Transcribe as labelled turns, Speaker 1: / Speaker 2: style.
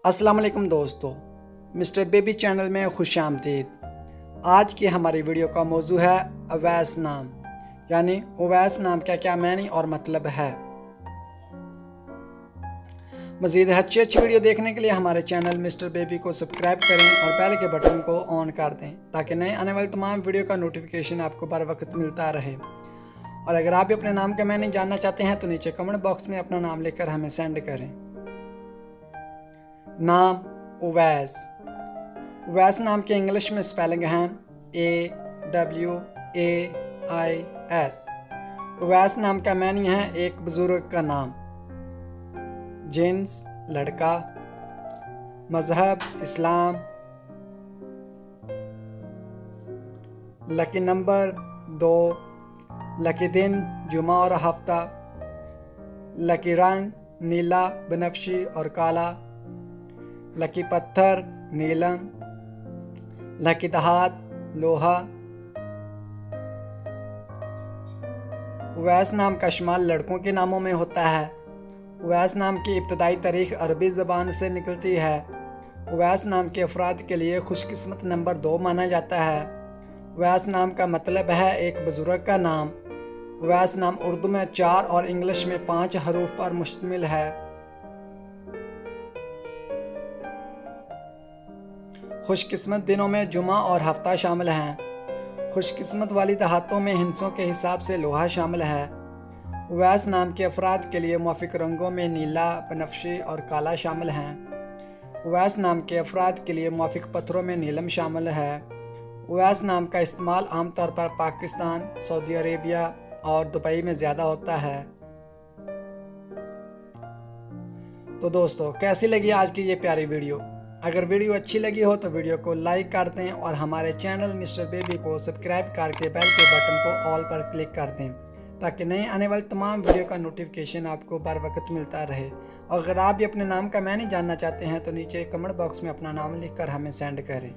Speaker 1: अस्सलाम वालेकुम दोस्तों, मिस्टर बेबी चैनल में खुश आमदीद। आज की हमारी वीडियो का मौजू है अवैस नाम, यानी अवैस नाम का क्या मानी और मतलब है। मज़ीद अच्छी वीडियो देखने के लिए हमारे चैनल मिस्टर बेबी को सब्सक्राइब करें और बेल के बटन को ऑन कर दें ताकि नए आने वाली तमाम वीडियो का नोटिफिकेशन आपको बर वक्त मिलता रहे। और अगर आप भी अपने नाम का मानी जानना चाहते हैं तो नीचे कमेंट बॉक्स में अपना नाम लिखकर हमें सेंड करें। नाम उवैस। उवैस नाम के इंग्लिश में स्पेलिंग हैं AWAIS। उवैस नाम का मानी है एक बुजुर्ग का नाम। जिन्स लड़का, मजहब इस्लाम, लकी नंबर 2, लकी दिन जुमा और हफ्ता, लकी रंग नीला, बनफशी और काला, लकी पत्थर नीलम, लकी धात लोहा। उवैस नाम का शुमार लड़कों के नामों में होता है। उवैस नाम की इब्तदाई तारीख अरबी ज़बान से निकलती है। उवैस नाम के अफराद के लिए खुशकिस्मत नंबर 2 माना जाता है। उवैस नाम का मतलब है एक बुजुर्ग का नाम। उवैस नाम उर्दू में 4 और इंग्लिश में 5 हरूफ पर मुश्तमिल है। खुशकिस्मत दिनों में जुमा और हफ्ता शामिल हैं। खुशकिस्मत वाली दहातों में हिंसों के हिसाब से लोहा शामिल है। उवैस नाम के अफराद के लिए मुवाफिक रंगों में नीला, बनफशी और काला शामिल हैं। उवैस नाम के अफराद के लिए मुवाफिक पत्थरों में नीलम शामिल है। उवैस नाम का इस्तेमाल आमतौर पर पाकिस्तान, सऊदी अरेबिया और दुबई में ज़्यादा होता है। तो दोस्तों, कैसी लगी आज की ये प्यारी वीडियो? अगर वीडियो अच्छी लगी हो तो वीडियो को लाइक कर दें और हमारे चैनल मिस्टर बेबी को सब्सक्राइब करके बेल के बटन को ऑल पर क्लिक कर दें ताकि नए आने वाली तमाम वीडियो का नोटिफिकेशन आपको बर वक्त मिलता रहे। और अगर आप भी अपने नाम का मानी जानना चाहते हैं तो नीचे कमेंट बॉक्स में अपना नाम लिखकर हमें सेंड करें।